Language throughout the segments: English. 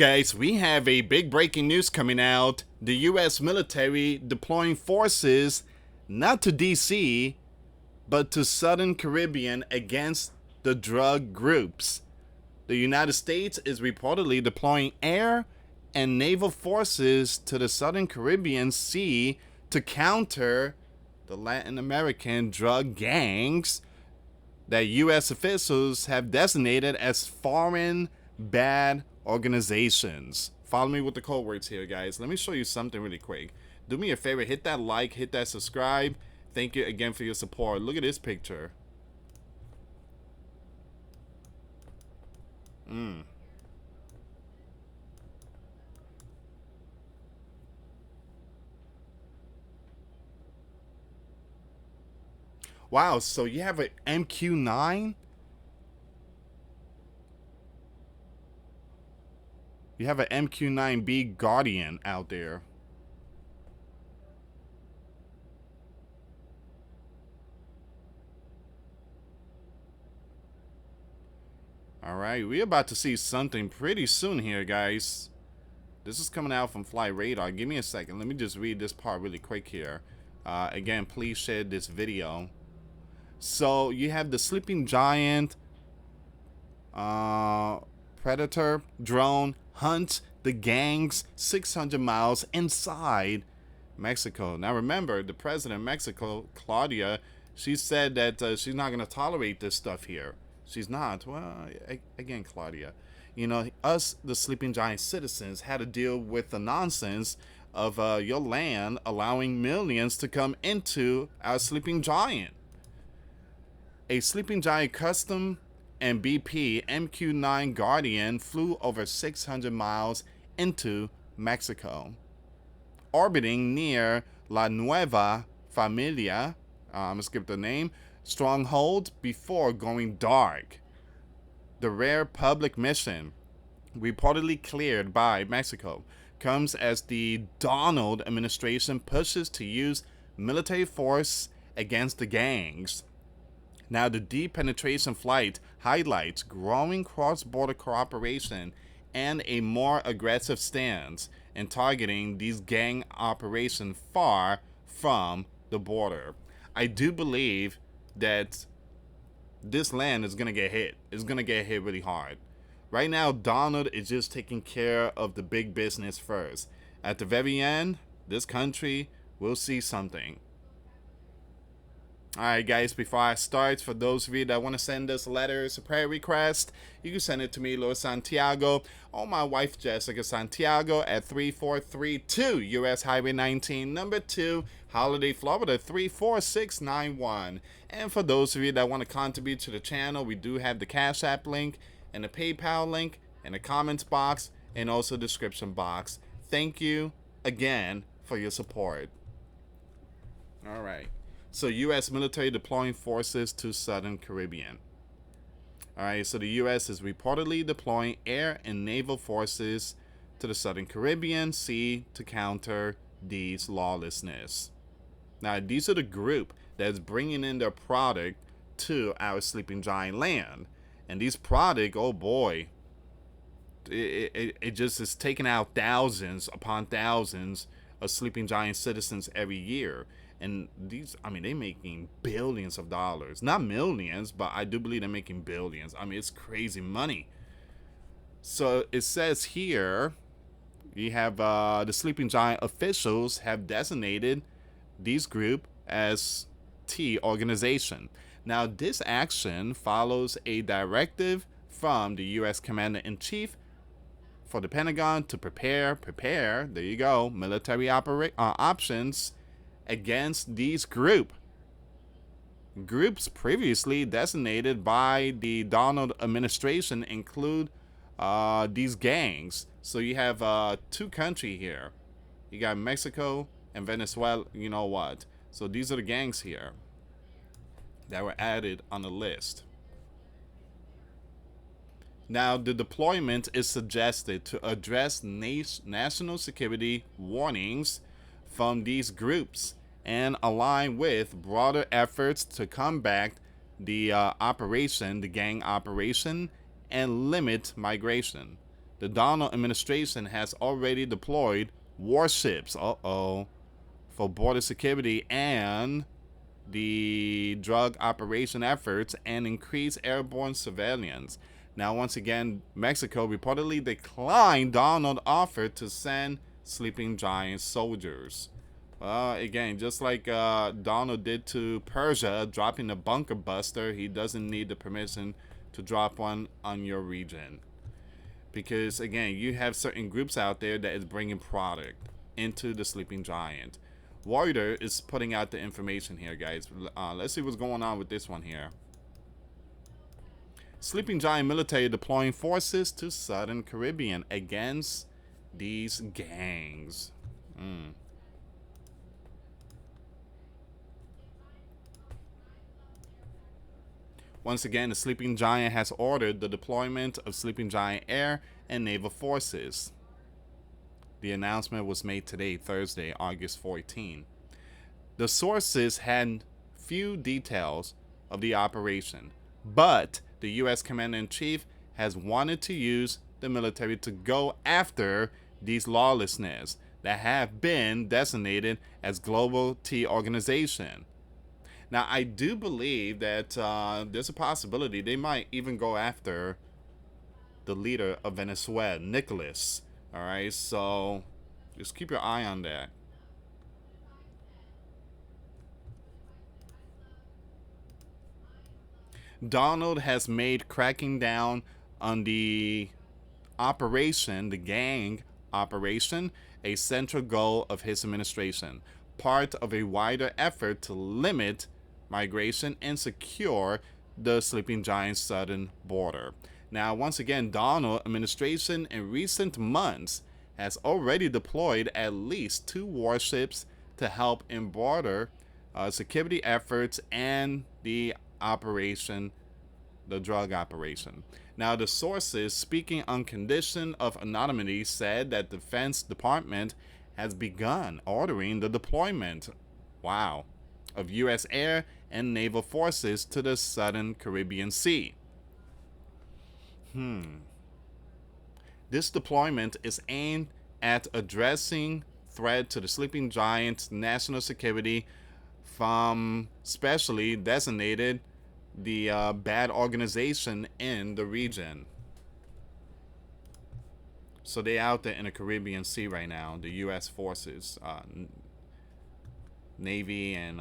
Guys, we have a big breaking news coming out. The US military deploying forces not to DC, but to Southern Caribbean against the drug groups. The United States is reportedly deploying air and naval forces to the Southern Caribbean Sea to counter the Latin American drug gangs that US officials have designated as foreign bad organizations. Follow me with the code words here, guys. Let me show you something really quick. Do me a favor, hit that like, hit that subscribe. Thank you again for your support. Look at this picture. Wow, so you have an MQ-9? You have an MQ-9B Guardian out there. Alright, we're about to see something pretty soon here, guys. This is coming out from Flight Radar. Give me a second. Let me just read this part really quick here. Again, please share this video. So you have the Sleeping Giant Predator drone hunts the gangs 600 miles inside Mexico. Now remember, the president of Mexico, Claudia, she said that she's not going to tolerate this stuff here. She's not. Well, again, Claudia, you know, us, the Sleeping Giant citizens, had to deal with the nonsense of your land allowing millions to come into our Sleeping Giant. A Sleeping Giant Custom and BP MQ-9 Guardian flew over 600 miles into Mexico, orbiting near La Nueva Familia, I'm gonna skip the name, stronghold before going dark. The rare public mission, reportedly cleared by Mexico, comes as the Donald administration pushes to use military force against the gangs. Now, the deep penetration flight highlights growing cross-border cooperation and a more aggressive stance in targeting these gang operations far from the border. I do believe that this land is going to get hit. It's going to get hit really hard. Right now, Donald is just taking care of the big business first. At the very end, this country will see something. Alright guys, before I start, for those of you that want to send us letters, a prayer request, you can send it to me, US Santiago, or my wife Jessica Santiago at 3432 US Highway 19, number 2, Holiday, Florida 34691. And for those of you that want to contribute to the channel, we do have the Cash App link and the PayPal link in the comments box and also description box. Thank you again for your support. Alright. So U.S. military deploying forces to Southern Caribbean. Alright, so the U.S. is reportedly deploying air and naval forces to the Southern Caribbean Sea to counter these lawlessness. Now, these are the group that's bringing in their product to our Sleeping Giant land. And these product, oh boy, it just is taking out thousands upon thousands of Sleeping Giant citizens every year. And these, I mean, they're making billions of dollars. Not millions, but I do believe they're making billions. I mean, it's crazy money. So it says here, you have the Sleeping Giant officials have designated these group as T organization. Now, this action follows a directive from the U.S. Commander-in-Chief for the Pentagon to prepare, there you go, military options against these groups previously designated by the Donald administration include these gangs. So you have two countries here. You got Mexico and Venezuela. You know what? So these are the gangs here that were added on the list. Now, the deployment is suggested to address national security warnings from these groups and align with broader efforts to combat the gang operation, and limit migration. the Donald administration has already deployed warships, for border security and the drug operation efforts and increased airborne surveillance. Now, once again, Mexico reportedly declined Donald's offer to send sleeping giant soldiers. Again, just like Donald did to Persia, dropping a bunker buster, he doesn't need the permission to drop one on your region. Because, again, you have certain groups out there that is bringing product into the sleeping giant. Warrior is putting out the information here, guys. Let's see what's going on with this one here. Sleeping giant military deploying forces to Southern Caribbean against these gangs. Once again, the Sleeping Giant has ordered the deployment of Sleeping Giant air and naval forces. The announcement was made today, Thursday, August 14. The sources had few details of the operation, but the U.S. Commander-in-Chief has wanted to use the military to go after these lawlessness that have been designated as Global T Organization. Now, I do believe that there's a possibility they might even go after the leader of Venezuela, Nicolas. All right, so just keep your eye on that. Donald has made cracking down on the operation, the gang operation, a central goal of his administration, part of a wider effort to limit migration and secure the sleeping giant's southern border. Now, once again, Donald administration in recent months has already deployed at least 2 warships to help in border security efforts and the operation, the drug operation. Now, the sources, speaking on condition of anonymity, said that the Defense Department has begun ordering the deployment, of U.S. air and naval forces to the Southern Caribbean Sea. This deployment is aimed at addressing threat to the sleeping giant's national security from specially designated the bad organization in the region. So they out there in the Caribbean Sea right now, the U.S. forces, Navy and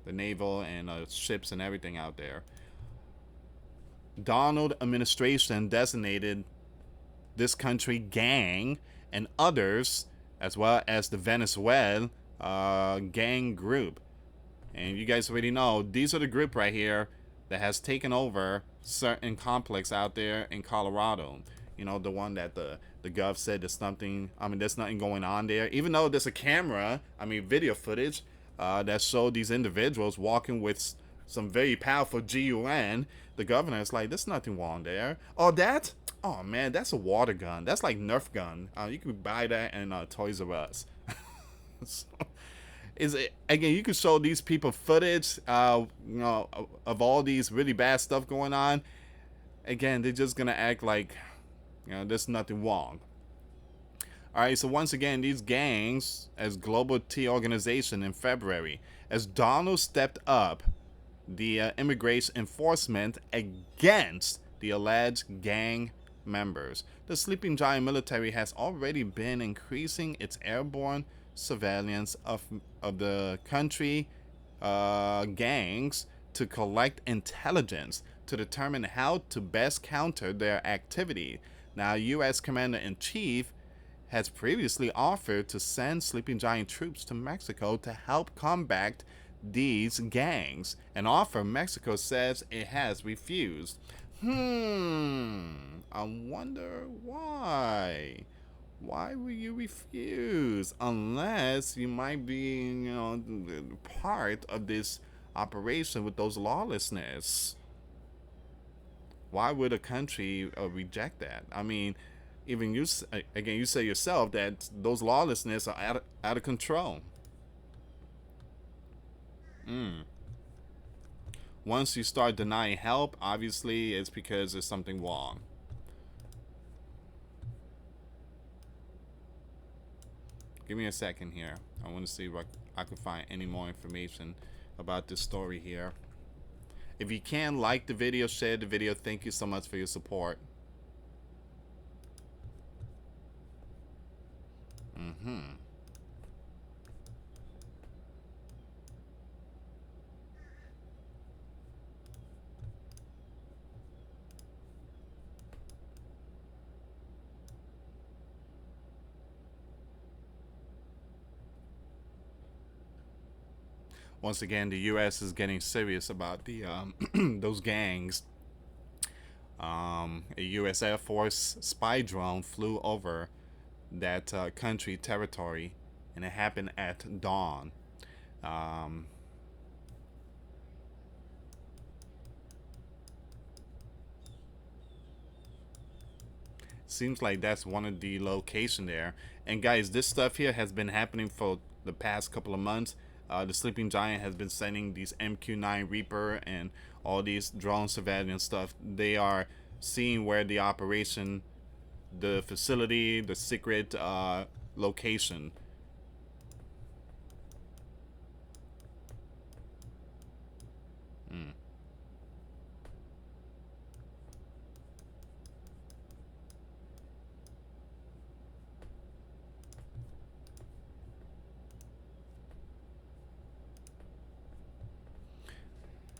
the naval and ships and everything out there. Donald administration designated this country gang and others, as well as the Venezuela gang group. And you guys already know, these are the group right here that has taken over certain complex out there in Colorado. You know, the one that the gov said there's nothing going on there. Even though there's a camera, video footage that showed these individuals walking with some very powerful GUN. The governor is like, there's nothing wrong there. Oh, that? Oh, man, that's a water gun. That's like Nerf gun. You can buy that in Toys R Us. So, again, you can show these people footage, of all these really bad stuff going on. Again, they're just going to act like, there's nothing wrong. All right, so once again, these gangs as Global T Organization in February, as Donald stepped up the immigration enforcement against the alleged gang members. The Sleeping Giant military has already been increasing its airborne surveillance of the country gangs to collect intelligence to determine how to best counter their activity. Now, U.S. Commander-in-Chief has previously offered to send Sleeping Giant troops to Mexico to help combat these gangs, an offer Mexico says it has refused. I wonder why. Why will you refuse? Unless you might be, part of this operation with those lawlessness. Why would a country reject that? Even you say yourself that those lawlessness are out of control. Once you start denying help, obviously it's because there's something wrong. Give me a second here. I want to see what I could find any more information about this story here. If you can, like the video, share the video. Thank you so much for your support. Mm-hmm. Once again, the U.S. is getting serious about the those gangs. A U.S. Air Force spy drone flew over that country territory, and it happened at dawn. Um, Seems like that's one of the location there. And guys, this stuff here has been happening for the past couple of months. The Sleeping Giant has been sending these MQ-9 Reaper and all these drone surveillance stuff. They are seeing where the operation, the facility, the secret location. Mm.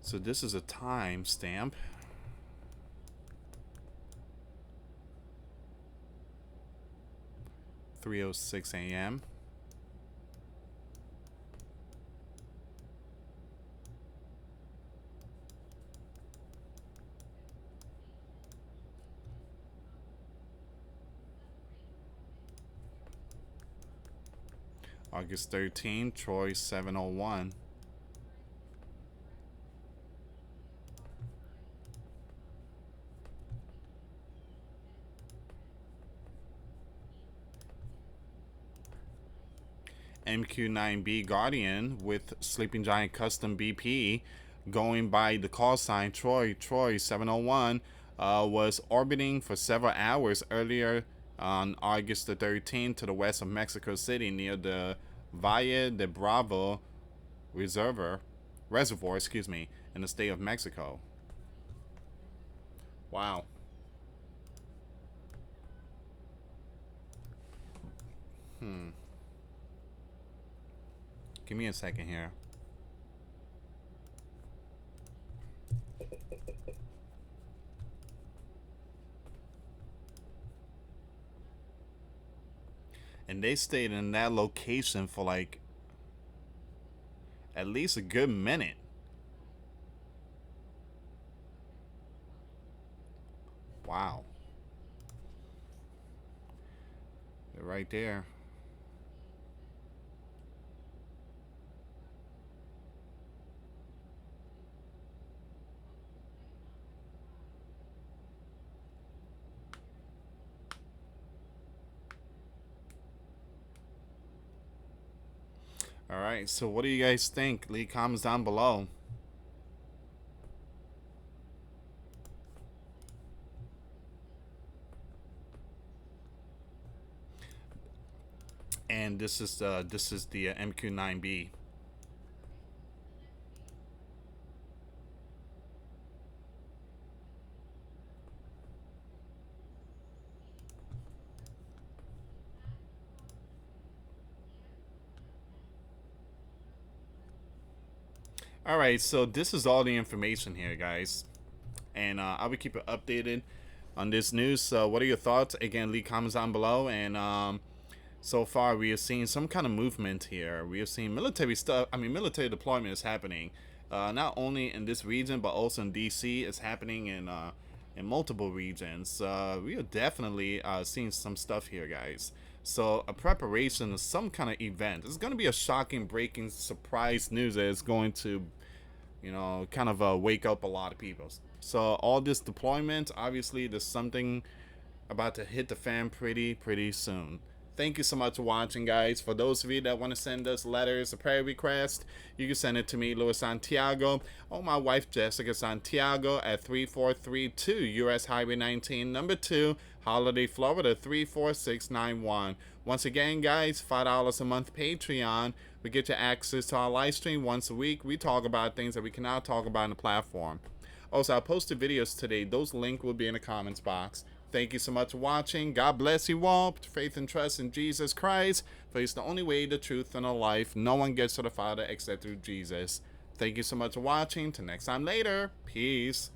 So this is a time stamp. 3:06 a.m. August 13, Troy 701. MQ9B Guardian with Sleeping Giant Custom BP going by the call sign Troy 701 was orbiting for several hours earlier on August the 13th to the west of Mexico City near the Valle de Bravo reservoir, in the state of Mexico. Wow. Hmm. Give me a second here. And they stayed in that location for like at least a good minute. Wow. They're right there. All right, so what do you guys think? Leave comments down below. And this is the MQ9B. All right, so this is all the information here, guys, and I will keep it updated on this news. So, what are your thoughts? Again, leave comments down below. And so far, we have seen some kind of movement here. We have seen military stuff. I mean, military deployment is happening, not only in this region but also in DC. It's happening in multiple regions. We are definitely seeing some stuff here, guys. So a preparation of some kind of event. It's going to be a shocking, breaking, surprise news that is going to, kind of wake up a lot of people. So all this deployment, obviously, there's something about to hit the fan pretty soon. Thank you so much for watching, guys. For those of you that want to send us letters, a prayer request, you can send it to me, US Santiago, or my wife, Jessica Santiago, at 3432 US Highway 19, number 2, Holiday, Florida, 34691. Once again, guys, $5 a month Patreon. We get you access to our live stream once a week. We talk about things that we cannot talk about on the platform. Also, I posted videos today. Those links will be in the comments box. Thank you so much for watching. God bless you all. Put faith and trust in Jesus Christ, for He's the only way, the truth, and the life. No one gets to the Father except through Jesus. Thank you so much for watching. Till next time later. Peace.